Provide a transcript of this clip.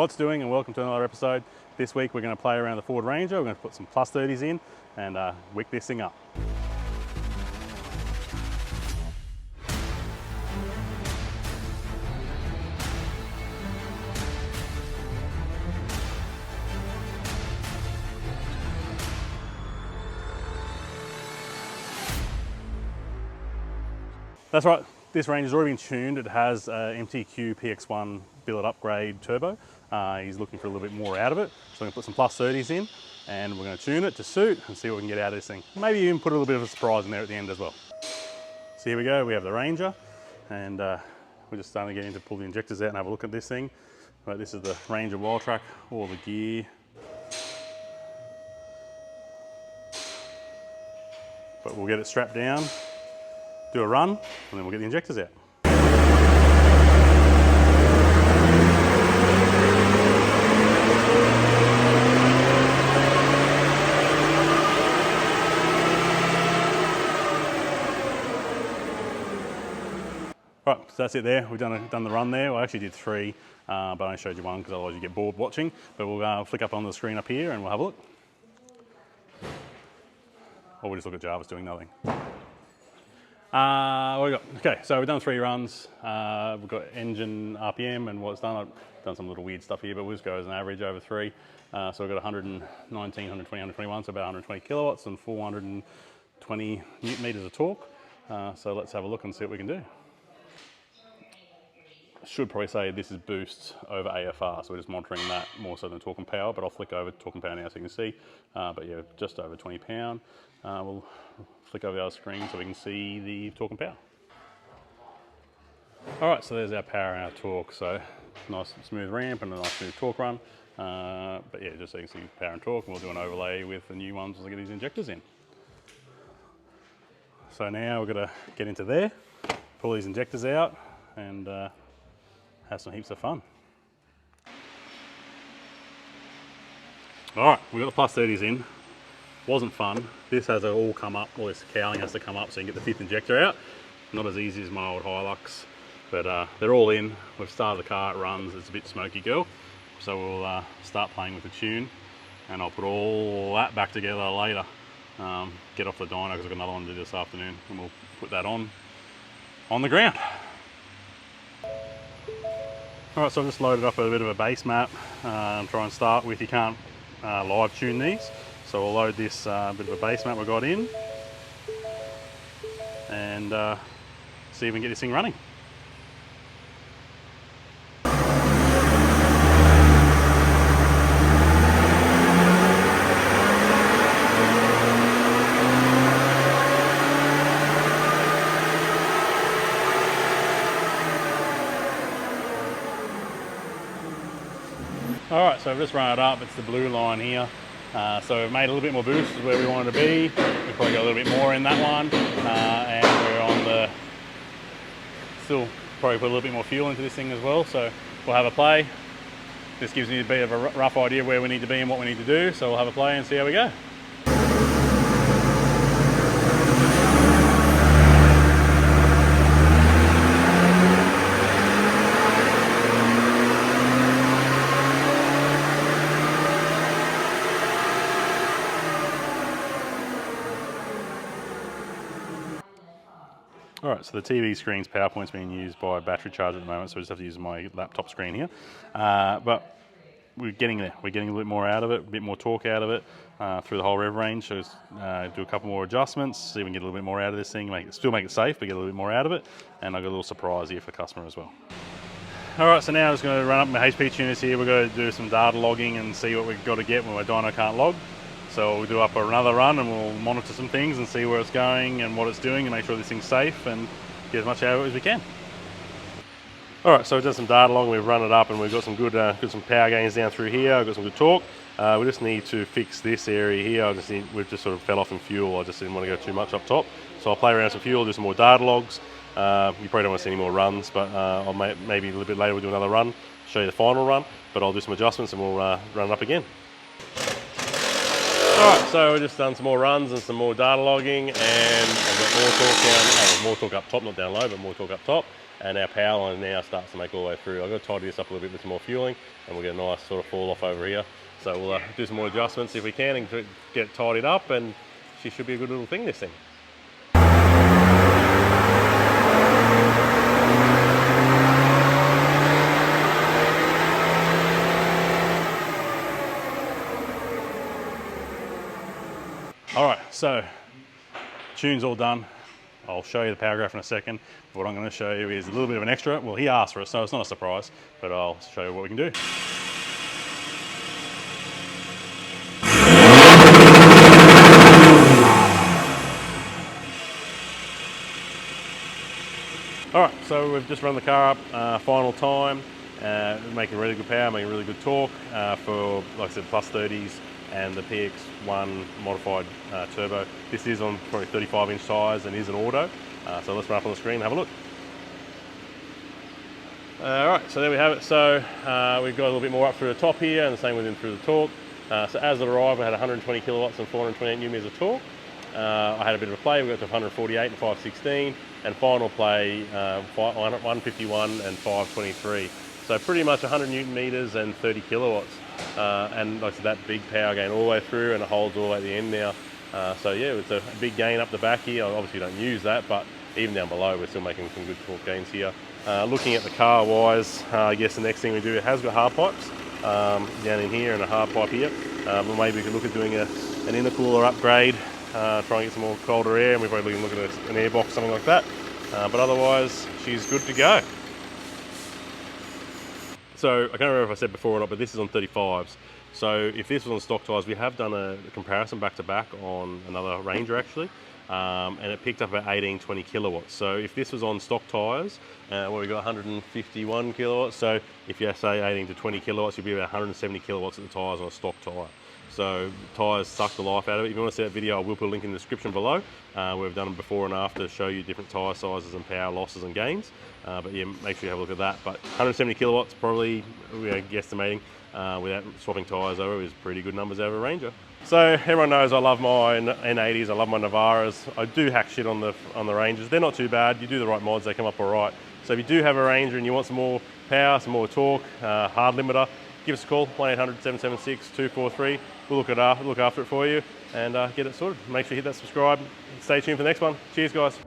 What's doing, and welcome to another episode. This week we're going to play around the Ford Ranger. We're going to put some plus 30s in and wick this thing up. That's right, this Ranger's already been tuned. It has MTQ Px1 billet upgrade turbo. He's looking for a little bit more out of it. So we're going to put some plus 30s in and we're going to tune it to suit and see what we can get out of this thing. Maybe even put a little bit of a surprise in there at the end as well. So here we go, we have the Ranger and we're just starting to get in to pull the injectors out and have a look at this thing. Right, this is the Ranger Wild Track, all the gear. But we'll get it strapped down, do a run, and then we'll get the injectors out. Right, so that's it there. We've done the run there. I actually did 3, but I only showed you 1 because otherwise you get bored watching. But we'll flick up on the screen up here and we'll have a look. Or we'll just look at Jarvis doing nothing. What we got? Okay, so we've done 3 runs. We've got engine RPM and what it's done. I've done some little weird stuff here, but we'll just go as an average over 3. So we've got 119, 120, 121, so about 120 kilowatts and 420 newton meters of torque. So let's have a look and see what we can do. I should probably say this is boost over AFR, so we're just monitoring that more so than torque and power, but I'll flick over torque and power now so you can see. But yeah, just over 20 pound. We'll flick over the other screen so we can see the torque and power. All right, so there's our power and our torque. So nice smooth ramp and a nice smooth torque run. But yeah, just so you can see power and torque, and we'll do an overlay with the new ones as I get these injectors in. So now we're gonna get into there, pull these injectors out and have some heaps of fun. All right, we've got the plus 30s in. Wasn't fun. This has to all come up, all this cowling has to come up so you can get the 5th injector out. Not as easy as my old Hilux, but they're all in. We've started the car, it runs, it's a bit smoky girl. So we'll start playing with the tune and I'll put all that back together later. Get off the dyno because I've got another one to do this afternoon and we'll put that on the ground. All right, so I've just loaded up a bit of a base map and try and start with, you can't live tune these. So we'll load this bit of a base map we got in and see if we can get this thing running. All right, so I've just run it up. It's the blue line here. So we've made a little bit more boost is where we wanted to be. We've probably got a little bit more in that one. And we're on the, still probably put a little bit more fuel into this thing as well. So we'll have a play. This gives me a bit of a rough idea of where we need to be and what we need to do. So we'll have a play and see how we go. All right, so the TV screen's PowerPoint's being used by a battery charger at the moment, so I just have to use my laptop screen here. But we're getting there. We're getting a little bit more out of it, a bit more torque out of it through the whole rev range. So do a couple more adjustments, see if we can get a little bit more out of this thing, still make it safe, but get a little bit more out of it. And I've got a little surprise here for the customer as well. All right, so now I'm just going to run up my HP tuners here. We're going to do some data logging and see what we've got to get when my dyno can't log. So we'll do up another run and we'll monitor some things and see where it's going and what it's doing and make sure this thing's safe and get as much out of it as we can. All right, so we've done some data logging, we've run it up and we've got some good some power gains down through here. I've got some good torque. We just need to fix this area here. We've just sort of fell off in fuel. I just didn't want to go too much up top. So I'll play around with some fuel, do some more data logs. You probably don't want to see any more runs, but I'll maybe a little bit later we'll do another run, show you the final run, but I'll do some adjustments and we'll run it up again. Alright, so we've just done some more runs and some more data logging, and I've got more torque down, more torque up top, not down low, but more torque up top. and our power line now starts to make all the way through. I've got to tidy this up a little bit with some more fueling, and we'll get a nice sort of fall off over here. So we'll do some more adjustments if we can and get it tidied up, and she should be a good little thing, this thing. All right, so tune's all done. I'll show you the power graph in a second. What I'm going to show you is a little bit of an extra. Well, he asked for it, so it's not a surprise, but I'll show you what we can do. All right, so we've just run the car up, final time, making really good power, making really good torque for, like I said, plus 30s and the Px1 modified turbo. This is on probably 35-inch tyres and is an auto. So let's run up on the screen and have a look. All right, so there we have it. So we've got a little bit more up through the top here, and the same within through the torque. So as it arrived, I had 120 kilowatts and 428 newton meters of torque. I had a bit of a play. We got to 148 and 516, and final play 151 and 523. So pretty much 100 newton meters and 30 kilowatts. And like I said, that big power gain all the way through, and it holds all the way at the end now. So yeah, it's a big gain up the back here. Obviously we don't use that, but even down below we're still making some good torque gains here. Looking at the car wise, I guess the next thing we do, it has got hard pipes down in here and a hard pipe here. But maybe we could look at doing an intercooler upgrade, try and get some more colder air, and we're probably looking at an air box, something like that. But otherwise, she's good to go. So I can't remember if I said before or not, but this is on 35s. So if this was on stock tyres, we have done a comparison back to back on another Ranger actually, and it picked up about 18-20 kilowatts. So if this was on stock tyres, where we got 151 kilowatts, so if you say 18 to 20 kilowatts, you'll be about 170 kilowatts at the tyres on a stock tyre. So tyres suck the life out of it. If you want to see that video, I will put a link in the description below. We've done them before and after to show you different tyre sizes and power losses and gains. But yeah, make sure you have a look at that. But 170 kilowatts, probably, we're guesstimating, without swapping tyres over, is pretty good numbers out of a Ranger. So everyone knows I love my N80s, I love my Navaras. I do hack shit on the Rangers. They're not too bad. You do the right mods, they come up all right. So if you do have a Ranger and you want some more power, some more torque, hard limiter, give us a call, 1-800-776-243. We'll look after it for you and get it sorted. Make sure you hit that subscribe. Stay tuned for the next one. Cheers, guys.